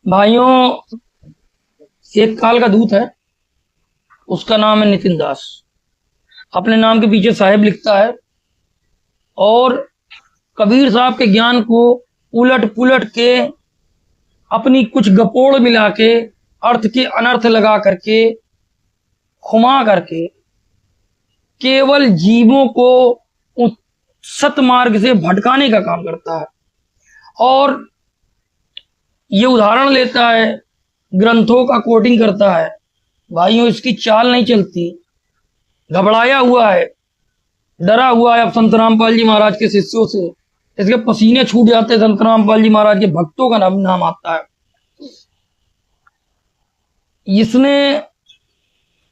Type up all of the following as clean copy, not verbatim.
भाइयों, एक काल का दूत है, उसका नाम है नितिन दास। अपने नाम के पीछे साहेब लिखता है और कबीर साहब के ज्ञान को उलट पुलट के अपनी कुछ गपोड़ मिला के अर्थ के अनर्थ लगा करके खुमा करके केवल जीवों को सत मार्ग से भटकाने का काम करता है। और ये उदाहरण लेता है, ग्रंथों का कोटिंग करता है। भाइयों, इसकी चाल नहीं चलती, घबराया हुआ है, डरा हुआ है अब संत रामपाल जी महाराज के शिष्यों से। इसके पसीने छूट जाते हैं, संत रामपाल जी महाराज के भक्तों का नाम आता है। इसने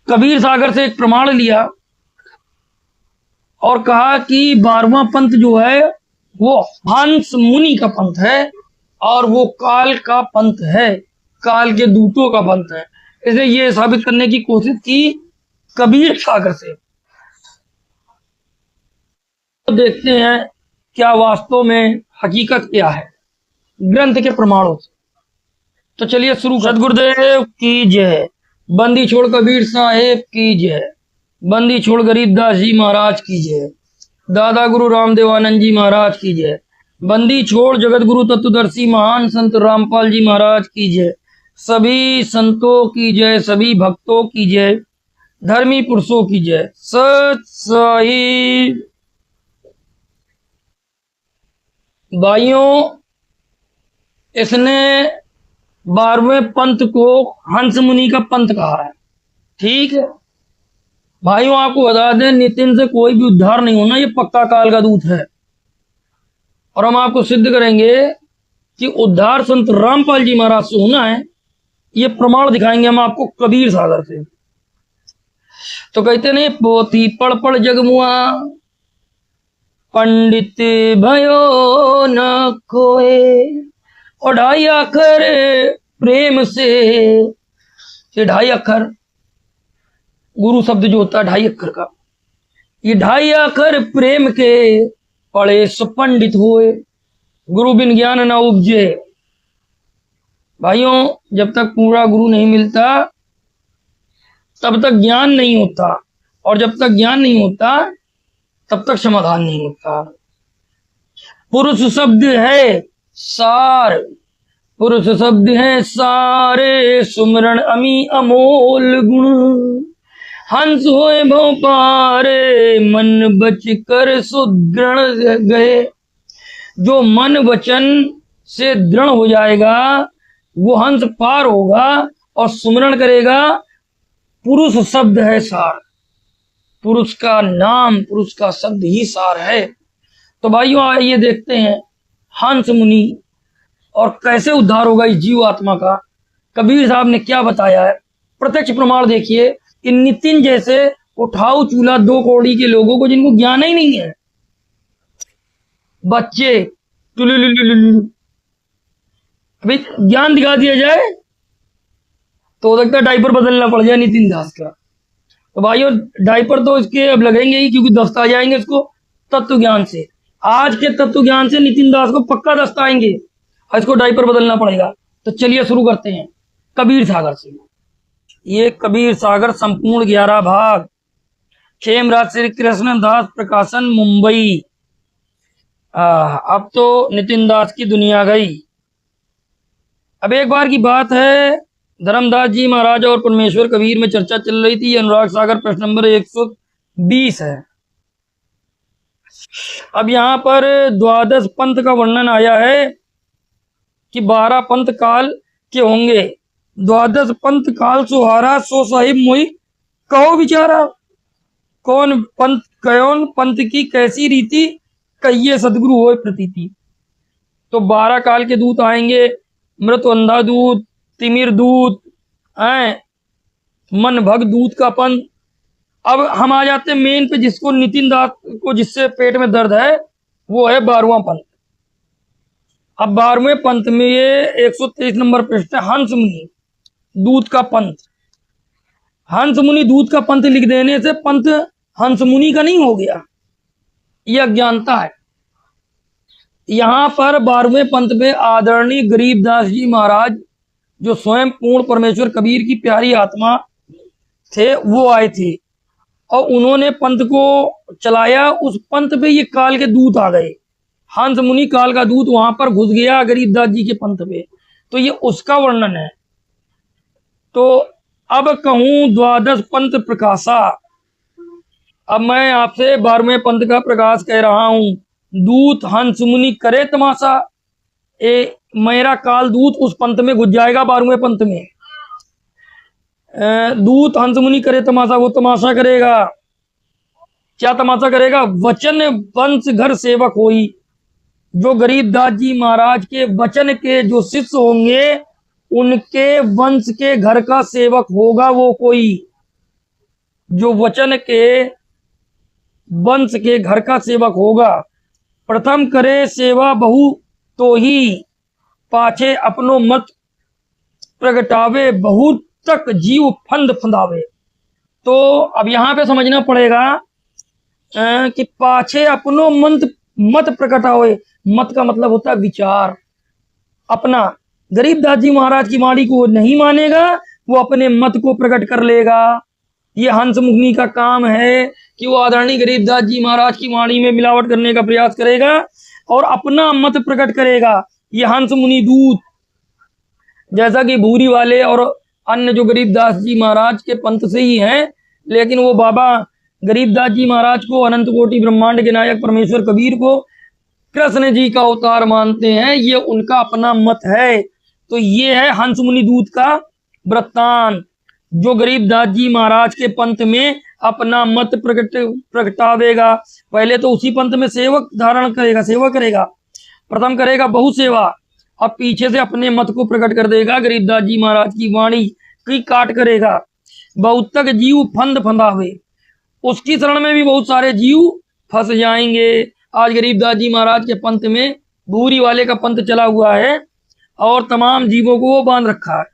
कबीर सागर से एक प्रमाण लिया और कहा कि 12वां पंथ जो है वो हंस मुनि का पंथ है और वो काल का पंथ है, काल के दूतों का पंथ है। इसे ये साबित करने की कोशिश की कबीर सागर से। तो देखते हैं क्या वास्तव में हकीकत क्या है ग्रंथ के प्रमाणों से। तो चलिए शुरू। सदगुरुदेव की जय, बंदी छोड़ कबीर साहेब की जय, बंदी छोड़ गरीबदास जी महाराज की जय, दादा गुरु रामदेवानंद जी महाराज की जय, बंदी छोड़ जगत गुरु तत्वदर्शी महान संत रामपाल जी महाराज की जय, सभी संतों की जय, सभी भक्तों की जय, धर्मी पुरुषों की जय। सत साहिब। भाइयों, इसने 12वें पंथ को हंस मुनि का पंथ कहा है, ठीक है। भाइयों, आपको बता दें, नितिन से कोई भी उद्धार नहीं होना, ये पक्का काल का दूत है। और हम आपको सिद्ध करेंगे कि उद्धार संत रामपाल जी महाराज से होना है, ये प्रमाण दिखाएंगे हम आपको कबीर सागर से। तो कहते नहीं, पोथी पढ़ पढ़ जगमुआ पंडित भयो न खोए, और 2.5 अक्षर प्रेम से। ये 2.5 अक्षर गुरु शब्द जो होता है 2.5 अक्षर का, ये 2.5 अक्षर प्रेम के पढ़े सो पंडित हुए, गुरु बिन ज्ञान न उपजे। भाइयों, जब तक पूरा गुरु नहीं मिलता तब तक ज्ञान नहीं होता, और जब तक ज्ञान नहीं होता तब तक समाधान नहीं होता। पुरुष शब्द है सार, पुरुष शब्द है सारे, सुमरण अमी अमोल गुण, हंस होए भव पारे, मन बच कर सुदृढ़ गए। जो मन वचन से दृढ़ हो जाएगा वो हंस पार होगा और सुमरण करेगा। पुरुष शब्द है सार, पुरुष का नाम, पुरुष का शब्द ही सार है। तो भाइयों, आइए देखते हैं हंस मुनि और कैसे उद्धार होगा इस जीव आत्मा का। कबीर साहब ने क्या बताया है, प्रत्यक्ष प्रमाण देखिए। कि नितिन जैसे उठाऊ चूल्हा 2 कौड़ी के लोगों को, जिनको ज्ञान ही नहीं है, बच्चे, अभी ज्ञान दिखा दिया जाए तो हो सकता है डायपर बदलना पड़ जाए नितिन दास का। तो भाइयों, डायपर तो इसके अब लगेंगे ही, क्योंकि दस्ता जाएंगे इसको तत्व ज्ञान से। आज के तत्व ज्ञान से नितिन दास को पक्का दस्ता आएंगे, इसको डायपर बदलना पड़ेगा। तो चलिए शुरू करते हैं कबीर सागर से। ये कबीर सागर संपूर्ण 11 भाग, खेमराज श्री कृष्ण दास प्रकाशन, मुंबई। अब तो नितिन दास की दुनिया गई। अब एक बार की बात है, धर्मदास जी महाराज और परमेश्वर कबीर में चर्चा चल रही थी। अनुराग सागर प्रश्न नंबर 120 है। अब यहाँ पर 12 पंथ का वर्णन आया है कि 12 पंथ काल के होंगे। 12 पंथ काल सुहारा, सो साहिब मोई कहो विचारा, कौन पंथ की कैसी रीति, कहिए सदगुरु होए प्रतीति। तो 12 काल के दूत आएंगे, मृत अंधा दूत, तिमिर दूत, मन भग दूत का पंथ। अब हम आ जाते हैं मेन पे, जिसको नितिन दास को, जिससे पेट में दर्द है, वो है 12वां पंथ। अब 12वें पंथ में ये 123 नंबर पृष्ठ है, हंस मुनि दूत का पंथ। हंस मुनि दूत का पंथ लिख देने से पंथ हंस मुनि का नहीं हो गया, यह अज्ञानता है। यहाँ पर 12वें पंथ में आदरणीय गरीबदास जी महाराज जो स्वयं पूर्ण परमेश्वर कबीर की प्यारी आत्मा थे वो आए थे और उन्होंने पंथ को चलाया। उस पंथ पे ये काल के दूत आ गए, हंस मुनि काल का दूत वहां पर घुस गया गरीबदास जी के पंथ पे, तो ये उसका वर्णन है। तो अब कहूं द्वादश पंथ प्रकाशा, अब मैं आपसे 12वें पंथ का प्रकाश कह रहा हूं। दूत हंस मुनि करे तमाशा, मेरा काल दूत उस पंथ में घुस जाएगा 12वें पंथ में। दूत हंस मुनि करे तमाशा, वो तमाशा करेगा। क्या तमाशा करेगा? वचन वंश घर सेवक होई, जो गरीबदास जी महाराज के वचन के जो शिष्य होंगे उनके वंश के घर का सेवक होगा वो कोई। जो वचन के वंश के घर का सेवक होगा। प्रथम करे सेवा बहु तो ही, पाछे अपनो मत प्रगटावे, बहुत तक जीव फंद फंदावे। तो अब यहां पे समझना पड़ेगा कि पाछे अपनो मत प्रगटावे, मत का मतलब होता है विचार अपना। गरीबदास जी महाराज की वाणी को नहीं मानेगा, वो अपने मत को प्रकट कर लेगा। ये हंस मुनि का काम है कि वो आदरणीय गरीबदास जी महाराज की वाणी में मिलावट करने का प्रयास करेगा और अपना मत प्रकट करेगा। ये हंस मुनि दूत, जैसा कि भूरी वाले और अन्य जो गरीबदास जी महाराज के पंथ से ही हैं, लेकिन वो बाबा गरीबदास जी महाराज को, अनंत कोटि ब्रह्मांड के नायक परमेश्वर कबीर को कृष्ण जी का अवतार मानते हैं। ये उनका अपना मत है। तो ये है हंस मुनि दूत का वृत्तांत, जो गरीबदास जी महाराज के पंथ में अपना मत प्रगटावेगा। पहले तो उसी पंथ में सेवक धारण करेगा, सेवा करेगा, प्रथम करेगा बहु सेवा, और पीछे से अपने मत को प्रकट कर देगा। गरीबदास जी महाराज की वाणी की काट करेगा। बहुत तक जीव फंद फंदावे, उसकी शरण में भी बहुत सारे जीव फंस जाएंगे। आज गरीबदास जी महाराज के पंथ में भूरी वाले का पंथ चला हुआ है और तमाम जीवों को वो बांध रखा है।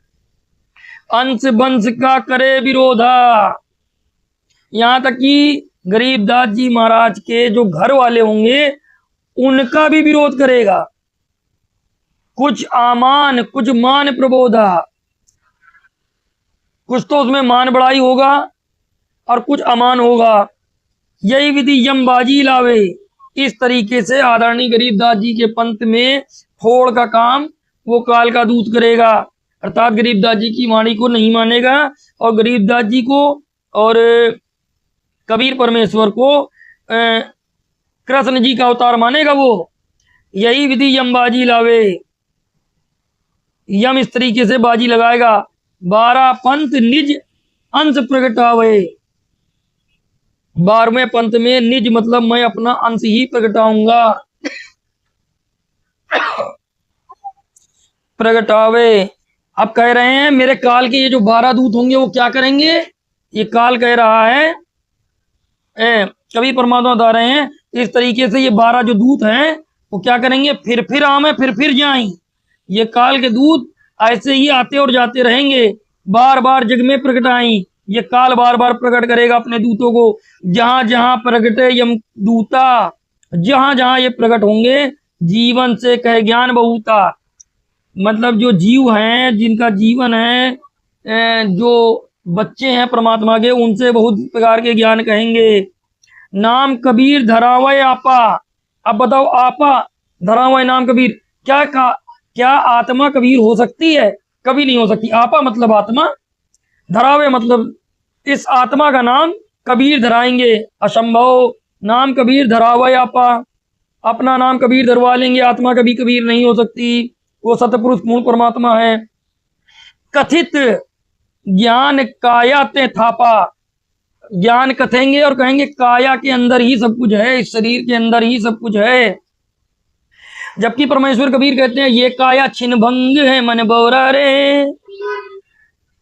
अंश वंश का करे विरोधा, यहां तक कि गरीबदास जी महाराज के जो घर वाले होंगे उनका भी विरोध करेगा। कुछ आमान कुछ मान प्रबोधा, कुछ तो उसमें मान बढ़ाई होगा और कुछ अमान होगा। यही विधि यमबाजी लावे, इस तरीके से आदरणीय गरीबदास जी के पंथ में फोड़ का काम वो काल का दूत करेगा। अर्थात गरीबदास जी की वाणी को नहीं मानेगा और गरीबदास जी को और कबीर परमेश्वर को कृष्ण जी का अवतार मानेगा वो। यही विधि यमबाजी लावे, यम इस तरीके से बाजी लगाएगा। 12 पंथ निज अंश प्रगटावे, 12वें पंथ में निज मतलब मैं अपना अंश ही प्रगटाऊंगा। प्रगटावे, अब कह रहे हैं मेरे काल के ये जो 12 दूत होंगे वो क्या करेंगे? ये काल कह रहा है, कभी परमात्मा बता रहे हैं इस तरीके से ये 12 जो दूत हैं वो क्या करेंगे? फिर आमे फिर जाएं। ये काल के दूत ऐसे ही आते और जाते रहेंगे, बार बार जग में प्रकट आई। ये काल बार बार प्रकट करेगा अपने दूतों को। जहां जहां प्रकटे यम दूता, जहां जहां ये प्रकट होंगे जीवन से कहे ज्ञान बहुता, मतलब जो जीव हैं जिनका जीवन है, जो बच्चे हैं परमात्मा के, उनसे बहुत प्रकार के ज्ञान कहेंगे। नाम कबीर धरावय आपा, अब बताओ आपा धरावय नाम कबीर, क्या आत्मा कबीर हो सकती है? कभी नहीं हो सकती। आपा मतलब आत्मा, धरावे मतलब इस आत्मा का नाम कबीर धराएंगे, असंभव। नाम कबीर धरावय आपा, अपना नाम कबीर धरवा लेंगे, आत्मा कभी कबीर नहीं हो सकती, वो सतपुरुष मूल परमात्मा है। कथित ज्ञान काया ते थापा, ज्ञान कथेंगे और कहेंगे काया के अंदर ही सब कुछ है, इस शरीर के अंदर ही सब कुछ है। जबकि परमेश्वर कबीर कहते हैं ये काया छिन्न भंग है मन बोरा रे,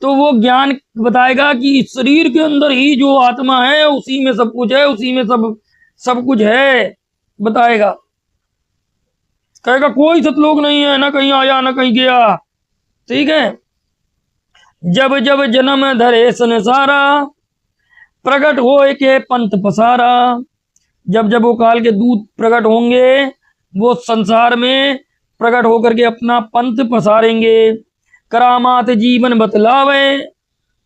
तो वो ज्ञान बताएगा कि इस शरीर के अंदर ही जो आत्मा है उसी में सब कुछ है, उसी में सब कुछ है बताएगा। कहेगा कोई सतलोक नहीं है, ना कहीं आया ना कहीं गया। ठीक है। जब जब जन्म धरे संसारा, प्रकट होए के पंथ पसारा, जब जब वो काल के दूत प्रकट होंगे वो संसार में प्रकट होकर के अपना पंथ पसारेंगे। करामात जीवन बतलावे,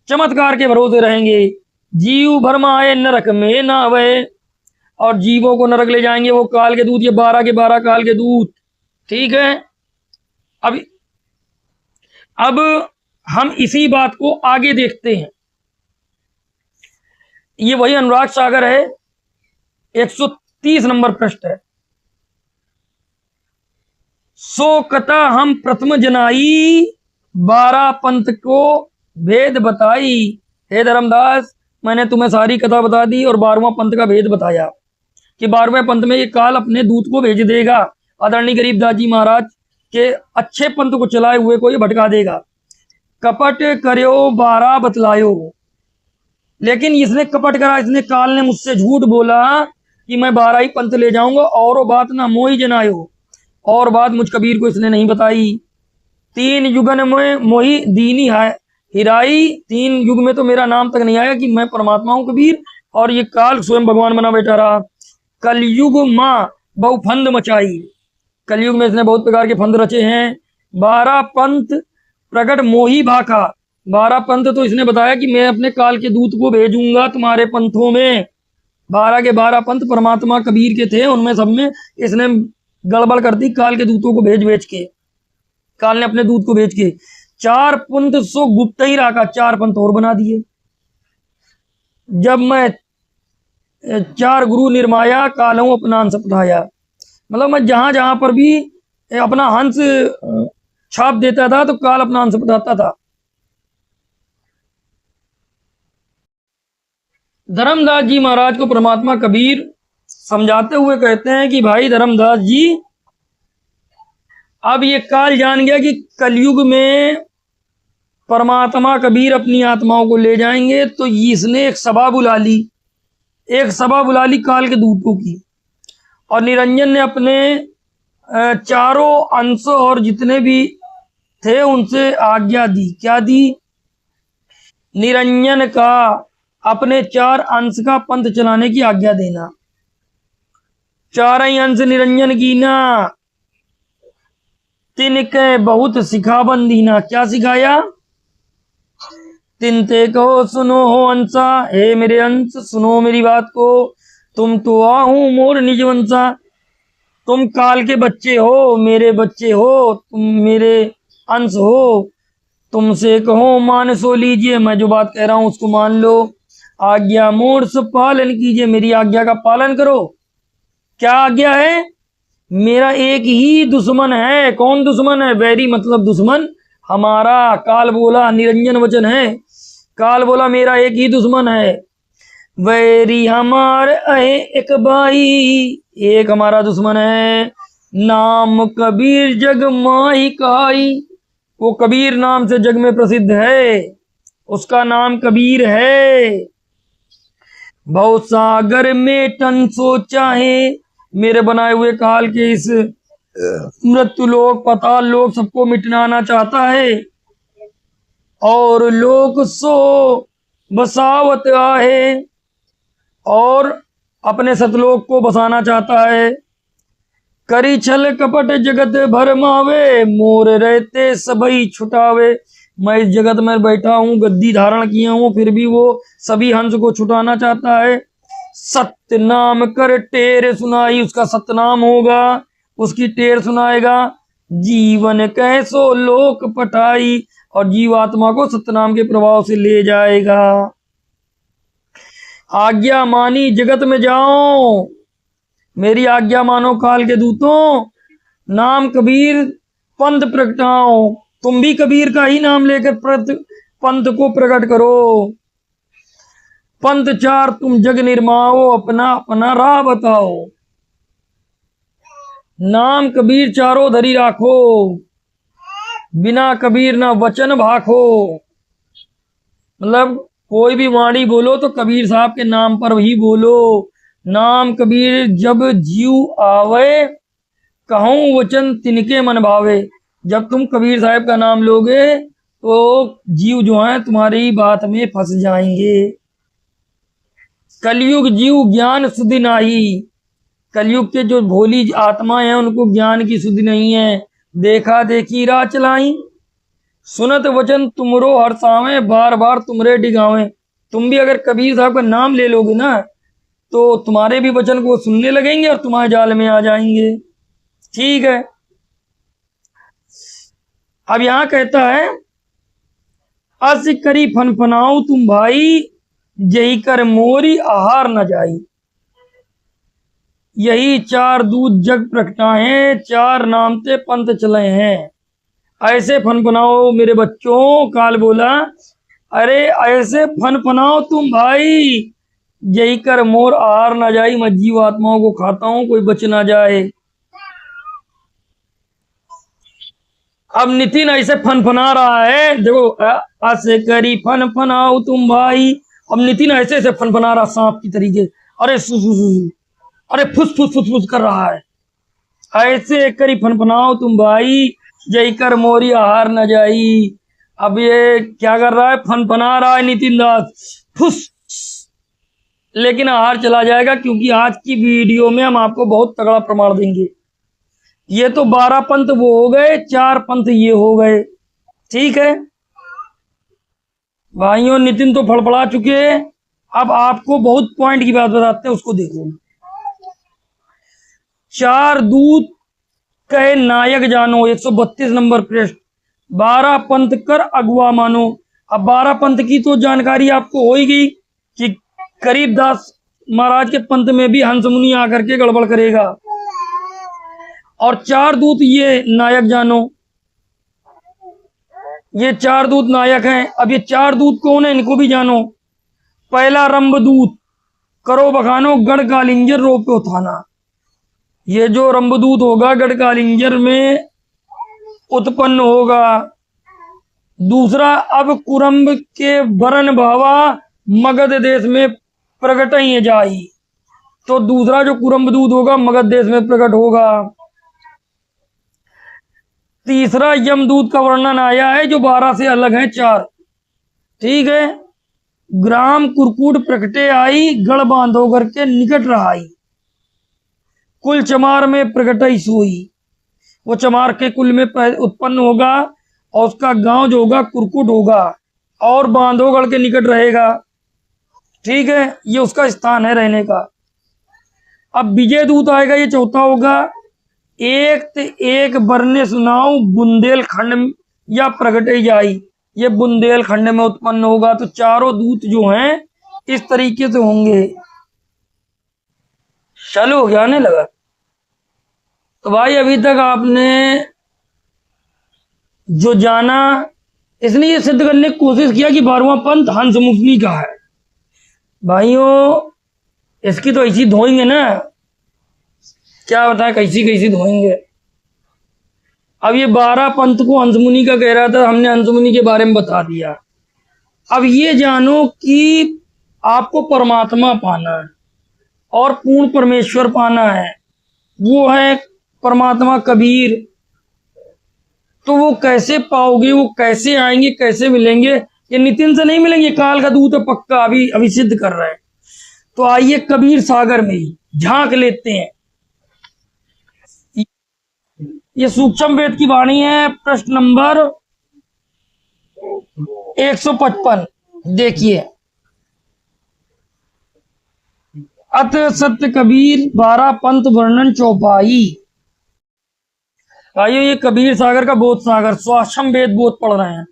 चमत्कार के भरोसे रहेंगे। जीव भरमाए नरक में नावे, और जीवों को नरक ले जाएंगे वो काल के दूत, ये 12 के 12 काल के दूत। ठीक है। अब हम इसी बात को आगे देखते हैं। ये वही अनुराग सागर है, 130 नंबर पृष्ठ है। सो कथा हम प्रथम जनाई, 12 पंथ को भेद बताई। हे धर्मदास, मैंने तुम्हें सारी कथा बता दी और 12वां पंथ का भेद बताया कि 12वें पंथ में ये काल अपने दूत को भेज देगा, आदरणीय गरीबदास जी महाराज के अच्छे पंथ को चलाए हुए को ये भटका देगा। कपट करो 12 बतलायो, लेकिन इसने कपट करा, इसने काल ने मुझसे झूठ बोला कि मैं 12 ही पंथ ले जाऊंगा, और बात ना मोही जनायो, और बात मुझ कबीर को इसने नहीं बताई। 3 युगन में मोही दीनी है हिराई, 3 युग में तो मेरा नाम तक नहीं आया कि मैं परमात्मा हूं कबीर, और ये काल स्वयं भगवान बना बैठा रहा। कलयुग माँ बहु फंद मचाई, कलयुग में इसने बहुत प्रकार के फंद रचे हैं। 12 पंथ प्रकट मोही भाखा, 12 पंथ तो इसने बताया कि मैं अपने काल के दूत को भेजूंगा तुम्हारे पंथों में। 12 के 12 पंथ परमात्मा कबीर के थे, उनमें सब में इसने गड़बड़ कर दी काल के दूतों को भेज भेज के, काल ने अपने दूत को भेज के। 4 पंथ सो गुप्त ही रखा, 4 पंथ और बना दिए। जब मैं 4 गुरु निर्माया, कालों अपना हंस पठाया, मतलब मैं जहां जहां पर भी अपना हंस छाप देता था तो काल अपना हंस पठाता था। धर्मदास जी महाराज को परमात्मा कबीर समझाते हुए कहते हैं कि भाई धर्मदास जी, अब ये काल जान गया कि कलयुग में परमात्मा कबीर अपनी आत्माओं को ले जाएंगे, तो इसने एक सभा बुला ली, एक सभा बुला ली काल के दूतों की, और निरंजन ने अपने चारों अंश और जितने भी थे उनसे आज्ञा दी। क्या दी? निरंजन का अपने 4 अंश का पंथ चलाने की आज्ञा देना। 4 ही अंश निरंजन की ना, तिनके बहुत सिखावन दीना। क्या सिखाया? तिनते कहो सुनो हो अंसा, हे मेरे अंश सुनो मेरी बात को, तुम तो आहू मोर निज वंशा, तुम काल के बच्चे हो, मेरे बच्चे हो, तुम मेरे अंश हो, तुमसे कहो मान सो लीजिए, मैं जो बात कह रहा हूं उसको मान लो। आज्ञा मोर से पालन कीजिए, मेरी आज्ञा का पालन करो। क्या आज्ञा है? मेरा एक ही दुश्मन है। कौन दुश्मन है? वैरी मतलब दुश्मन हमारा। काल बोला, निरंजन वचन है, काल बोला मेरा एक ही दुश्मन है, वैरी हमार अहे एक बाई, एक हमारा दुश्मन है, नाम कबीर जग माही काई। वो कबीर नाम से जग में प्रसिद्ध है, उसका नाम कबीर है। भव सागर में टन सो चाहे, मेरे बनाए हुए काल के इस मृत्यु लोक पताल लोक सबको मिटनाना चाहता है, और लोक सो बसावत आहे, और अपने सतलोक को बसाना चाहता है। करी छल कपट जगत भरमावे, मोर रहते सबई छुटावे। मैं इस जगत में बैठा हूं, गद्दी धारण किया हूं, फिर भी वो सभी हंस को छुटाना चाहता है। सत्य नाम कर टेर सुनाई, उसका सतनाम होगा, उसकी टेर सुनाएगा। जीवन कैसो लोक पटाई, और जीवात्मा को सतनाम के प्रभाव से ले जाएगा। आज्ञा मानी जगत में जाओ, मेरी आज्ञा मानो काल के दूतों, नाम कबीर पंथ प्रगटाओ। तुम भी कबीर का ही नाम लेकर पंथ को प्रकट करो। पंथ 4 तुम जग निर्माओ, अपना अपना राह बताओ। नाम कबीर चारों धरी राखो, बिना कबीर ना वचन भाखो। मतलब कोई भी वाणी बोलो तो कबीर साहब के नाम पर ही बोलो। नाम कबीर जब जीव आवे, कहूं वचन तिनके मन भावे। जब तुम कबीर साहब का नाम लोगे तो जीव जो हैं तुम्हारी बात में फंस जाएंगे। कलयुग जीव ज्ञान सुधि नाही, कलयुग के जो भोली आत्मा हैं उनको ज्ञान की सुधि नहीं है। देखा देखी राह चलाई, सुनत वचन तुमरो हर्षावे, बार बार तुमरे डिगावे। तुम भी अगर कबीर साहब का नाम ले लोगे ना तो तुम्हारे भी वचन को सुनने लगेंगे और तुम्हारे जाल में आ जाएंगे। ठीक है, अब यहां कहता है अस करी फनफनाऊ तुम भाई, यही कर मोरी आहार न जाई। यही चार दूत जग प्रगटाए, चार नाम ते पंथ चले हैं। ऐसे फनफनाओ मेरे बच्चों, काल बोला, अरे ऐसे फनफनाओ तुम भाई, यही कर मोर आहार न जाई। मैं जीव आत्माओं को खाता हूं, कोई बच ना जाए। अब नितिन ऐसे फनफना रहा है, देखो, ऐसे करी फनफनाओ तुम भाई। अब नितिन ऐसे ऐसे फनफना रहा सांप की तरीके, अरे सु सु सु, अरे फुस फुस फुस फुस कर रहा है। ऐसे करी फनफनाओ तुम भाई, जय कर मोरी आहार न जाई। अब ये क्या कर रहा है, फनफना रहा है नितिन दास, फुस, लेकिन आहार चला जाएगा, क्योंकि आज की वीडियो में हम आपको बहुत तगड़ा प्रमाण देंगे। ये तो 12 पंथ वो हो गए, 4 पंथ ये हो गए। ठीक है भाइयों, नितिन तो फड़फड़ा चुके हैं। अब आपको बहुत पॉइंट की बात बताते हैं, उसको देखो। चार दूत कहे नायक जानो, 132 नंबर पृष्ठ। 12 पंथ कर अगुआ मानो। अब 12 पंथ की तो जानकारी आपको हो ही गई कि गरीबदास महाराज के पंथ में भी हंस मुनि आकर के गड़बड़ करेगा। और चार दूत ये नायक जानो, ये चार दूत नायक हैं। अब ये चार दूत कौन है, इनको भी जानो। पहला रंभदूत, करो बखानो गढ़ कालिंजर रोप्यो थाना। ये जो रंभदूत होगा गढ़ कालिंजर में उत्पन्न होगा। दूसरा, अब कुरम्ब के बरन भावा, मगध देश में प्रकट ही जाई। तो दूसरा जो कुरम्बदूत होगा मगध देश में प्रकट होगा। तीसरा, यमदूत का वर्णन आया है, जो 12 से अलग है 4। ठीक है, ग्राम कुरकुट प्रकटे आई, गढ़ बांधो करके निकट रहाई। कुल चमार में प्रकटई सोई, वो चमार के कुल में उत्पन्न होगा और उसका गांव जो होगा कुरकुट होगा और बांधवगढ़ के निकट रहेगा। ठीक है, ये उसका स्थान है रहने का। अब विजय दूत आएगा, ये चौथा होगा। एक ते एक बरने सुनाऊ, बुंदेलखंड या प्रगटे जाई। ये बुंदेलखंड में उत्पन्न होगा। तो चारों दूत जो हैं इस तरीके से होंगे। चालू हो गया, आने लगा। तो भाई अभी तक आपने जो जाना, इसने ये सिद्ध करने की कोशिश किया कि 12वां पंथ हंस मुनि का है। भाइयों इसकी तो ऐसी धोएंगे ना, क्या बताए कैसी कैसी धोएंगे। अब ये 12 पंथ को हंस मुनि का कह रहा था, हमने हंस मुनि के बारे में बता दिया। अब ये जानो कि आपको परमात्मा पाना है और पूर्ण परमेश्वर पाना है, वो है परमात्मा कबीर। तो वो कैसे पाओगे, वो कैसे आएंगे, कैसे मिलेंगे? ये नितिन से नहीं मिलेंगे, काल का दूत है पक्का, अभी सिद्ध कर रहे हैं। तो आइए कबीर सागर में ही झांक लेते हैं। ये सूक्ष्म वेद की वाणी है, प्रश्न नंबर 155। देखिए, अत सत्य कबीर 12 पंथ वर्णन चौपाई। आइए, ये कबीर सागर का बोध सागर, स्वाक्षम वेद बोध पढ़ रहे हैं,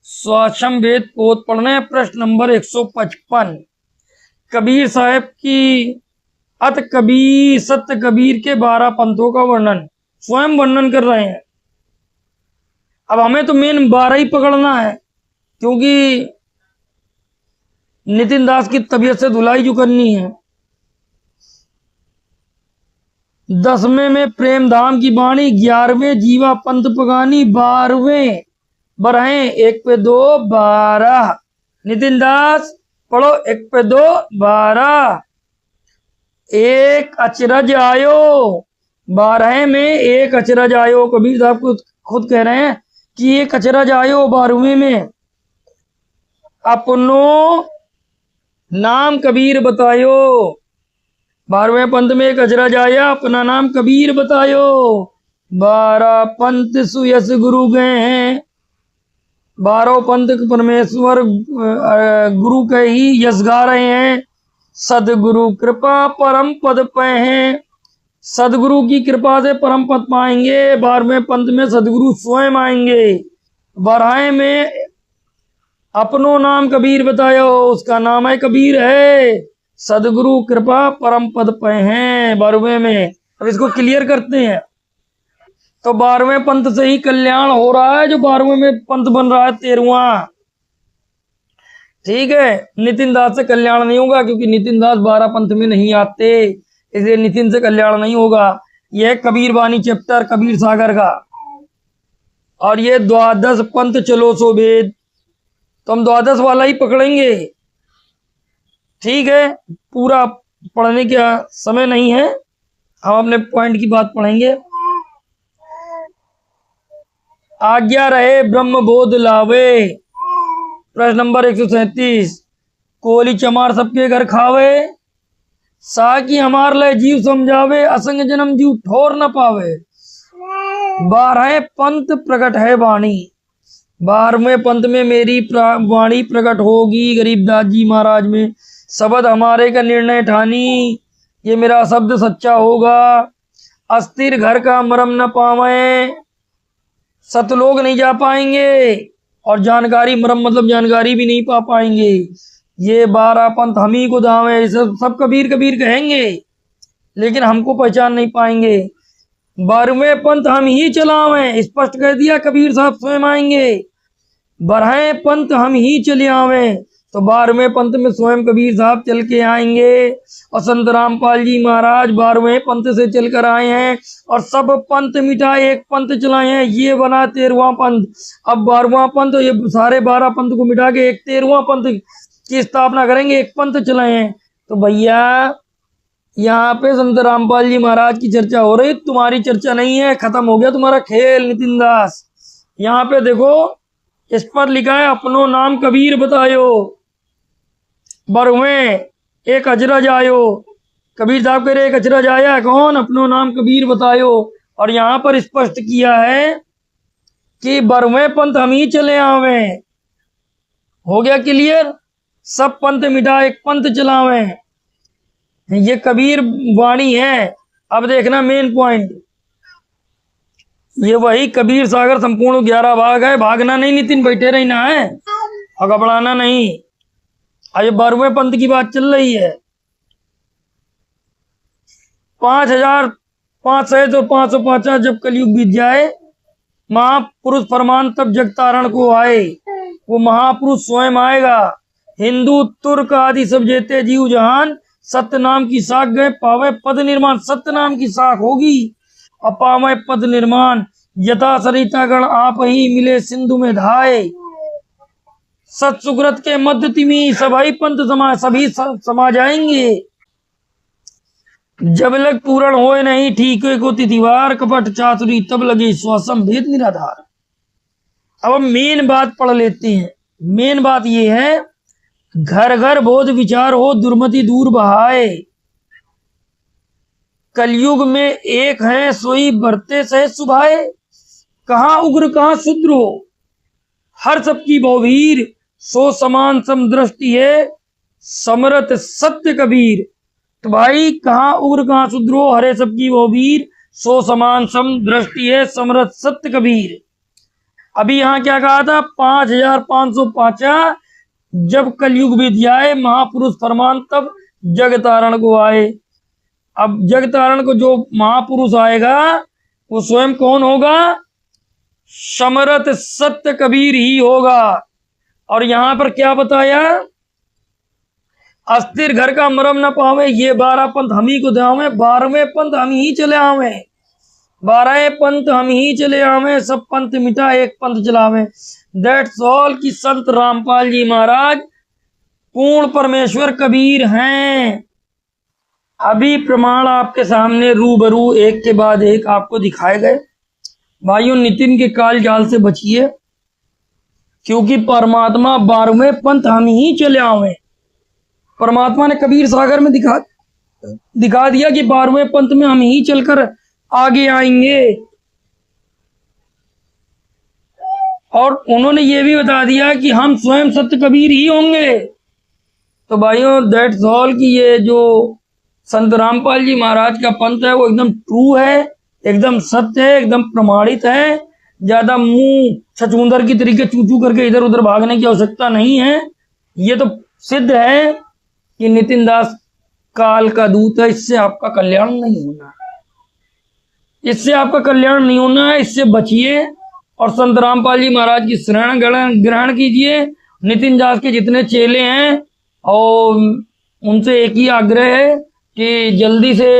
स्वाक्षम वेद बोध पढ़ रहे हैं। प्रश्न नंबर 155, कबीर साहब की अत कबीर सत्य कबीर के 12 पंथों का वर्णन, स्वयं वर्णन कर रहे हैं। अब हमें तो मेन 12 ही पकड़ना है, क्योंकि नितिन दास की तबीयत से धुलाई जो करनी है। 10वें में प्रेम धाम की वाणी, 11वें जीवा पंथ पगानी, 12वें बरहें 1 पे 2 12। नितिन दास पढ़ो, 1 पे 2 12। एक अचरज आयो, 12 में एक अचरज आयो। कबीर साहब को खुद कह रहे हैं कि एक अचरज आयो 12वें में। अपनो नाम कबीर बतायो। 12वें पंथ में एक अचरज आया, अपना नाम कबीर बतायो। 12 पंथ सुयस गुरु गए हैं, 12 पंथ परमेश्वर गुरु के ही यश गा रहे हैं। सदगुरु कृपा परम पद पे हैं, सदगुरु की कृपा से परम पद पाएंगे। 12वें पंथ में सदगुरु स्वयं आएंगे। 12वें में अपनो नाम कबीर बतायो, उसका नाम है कबीर है। सदगुरु कृपा परम पद पे हैं 12वें में। अब इसको क्लियर करते हैं। तो 12वें पंथ से ही कल्याण हो रहा है, जो 12वें में पंथ बन रहा है 13वां। ठीक है, नितिन दास से कल्याण नहीं होगा, क्योंकि नितिन दास 12 पंथ में नहीं आते, इसलिए नितिन से कल्याण नहीं होगा। यह कबीर वाणी चैप्टर कबीर सागर का, और ये 12 पंथ चलो सो वेद, तो हम 12 वाला ही पकड़ेंगे। ठीक है, पूरा पढ़ने का समय नहीं है, हम अपने पॉइंट की बात पढ़ेंगे। आज्ञा रहे ब्रह्म बोध लावे, प्रश्न नंबर 137। कोली चमार सबके घर खावे, साकी हमार ले जीव समझावे, असंग जन्म जीव ठोर न पावे। 12 पंथ प्रकट है वाणी, 12वें पंथ में मेरी वाणी प्रकट होगी गरीबदास जी महाराज में। शब्द हमारे का निर्णय ठानी, ये मेरा शब्द सच्चा होगा। अस्थिर घर का मरम न पावे, सतलोग नहीं जा पाएंगे, और जानकारी मरम मतलब जानकारी भी नहीं पा पाएंगे। ये 12 पंथ हम ही को दावे, सब कबीर कबीर कहेंगे, लेकिन हमको पहचान नहीं पाएंगे। 12वें पंथ हम ही चलावें, स्पष्ट कह दिया, कबीर साहब स्वयं आएंगे। 12वें पंथ हम ही चले आवें, तो 12वें पंथ में स्वयं कबीर साहब चल के आएंगे। और संत रामपाल जी महाराज 12वें पंथ से चल कर आए हैं, और सब पंथ मिटा एक पंथ चलाए हैं, ये बना 13वां पंथ। अब 12वां पंथ, ये सारे 12 पंथ को मिटा के एक 13वां पंथ की स्थापना करेंगे, एक पंथ चलाए हैं। तो भैया यहाँ पे संत रामपाल जी महाराज की चर्चा हो रही, तुम्हारी चर्चा नहीं है, खत्म हो गया तुम्हारा खेल नितिन दास। यहाँ पे देखो, इस पर लिखा है अपनो नाम कबीर बतायो, 12वें एक अजरज आयो। कबीर साहब कह रहे एक अजरज आया है, कौन? अपनो नाम कबीर बतायो। और यहाँ पर स्पष्ट किया है कि 12वें पंथ हम ही चले आवे। हो गया क्लियर? सब पंथ मिटा एक पंथ चलावे, ये कबीर वाणी है। अब देखना मेन पॉइंट, ये वही कबीर सागर संपूर्ण 11 भाग है। भागना नहीं नितिन, बैठे रहना है और घबराना नहीं। आज 12वें पंथ की बात चल रही है। 5500 तो 505 जब कलयुग बीत जाए, महापुरुष फरमान तब जगतारण को आए, वो महापुरुष स्वयं आएगा। हिंदू तुर्क आदि सब जेते जीव जहान, सत्य नाम की साख गए पावे पद निर्माण। सत्य नाम की साख होगी और पावे पद निर्माण। यथा सरितागण आप ही मिले सिंधु में धाये, सत सुकृत के मध्य तिमी सभी पंथ सभी समा जाएंगे। जब लग पूर्ण होए नहीं ठीक को तिथिवार, कपट चातुरी तब लगे श्वासम भेद निराधार। अब हम मेन बात पढ़ लेते हैं। मेन बात ये है, घर घर बोध विचार हो दुर्मति दूर बहाए। कलयुग में एक है सोई बरते सह सुभाए, कहाँ उग्र कहाँ शुद्र हो, हर सबकी बहुवीर, सो समान समदृष्टि है समरथ सत्य कबीर। तो भाई कहाँ उग्र कहाँ शुद्र हो, हरे सबकी बहुवीर, सो समान समदृष्टि है समरथ सत्य कबीर। अभी यहाँ क्या कहा था? 5505 जब कलयुग बीत जाए, महापुरुष फरमान तब जग तारण को आए। अब जग तारण को जो महापुरुष आएगा वो स्वयं कौन होगा? समरथ सत्य कबीर ही होगा। और यहां पर क्या बताया? अस्थिर घर का मरम न पावे, ये 12 पंथ हम ही को दावे। 12वें पंथ हम ही चले आवे, 12 पंथ हम ही चले आवे, सब पंथ मिटा एक पंथ चलावे। दैट्स ऑल कि संत रामपाल जी महाराज पूर्ण परमेश्वर कबीर हैं। अभी प्रमाण आपके सामने रूबरू एक के बाद एक आपको दिखाए गए। भाइयों, नितिन के काल जाल से बचिए, क्योंकि परमात्मा 12वें पंथ हम ही चले आवे। परमात्मा ने कबीर सागर में दिखा दिया कि 12वें पंथ में हम ही चलकर आगे आएंगे। और उन्होंने ये भी बता दिया कि हम स्वयं सत्य कबीर ही होंगे। तो भाइयों दैट्स ऑल कि ये जो संत रामपाल जी महाराज का पंथ है वो एकदम ट्रू है, एकदम सत्य है, एकदम प्रमाणित है। ज्यादा मुंह छछूंदर की तरीके चूचू करके इधर उधर भागने की आवश्यकता नहीं है। ये तो सिद्ध है कि नितिन दास काल का दूत है, इससे आपका कल्याण नहीं होना, इससे आपका कल्याण नहीं होना है, इससे बचिए और संत रामपाल जी महाराज की शरण ग्रहण कीजिए। नितिन दास के जितने चेले हैं और उनसे एक ही आग्रह है कि जल्दी से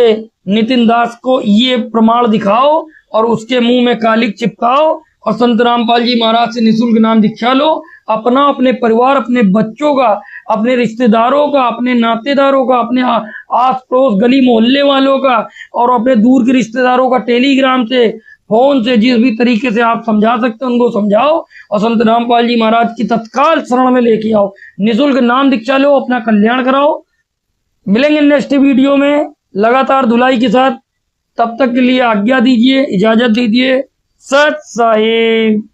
नितिन दास को ये प्रमाण दिखाओ और उसके मुंह में कालिक चिपकाओ और संत रामपाल जी महाराज से निःशुल्क नाम दीक्षा लो। अपना, अपने परिवार, अपने बच्चों का, अपने रिश्तेदारों का, अपने नातेदारों का, अपने आस पड़ोस गली मोहल्ले वालों का और अपने दूर के रिश्तेदारों का टेलीग्राम से, फोन से, जिस भी तरीके से आप समझा सकते हैं उनको समझाओ और संत रामपाल जी महाराज की तत्काल शरण में लेके आओ। निःशुल्क नाम दीक्षा लो, अपना कल्याण कराओ। मिलेंगे नेक्स्ट वीडियो में लगातार धुलाई के साथ। तब तक के लिए आज्ञा दीजिए, इजाजत दीजिए। सत साहिब।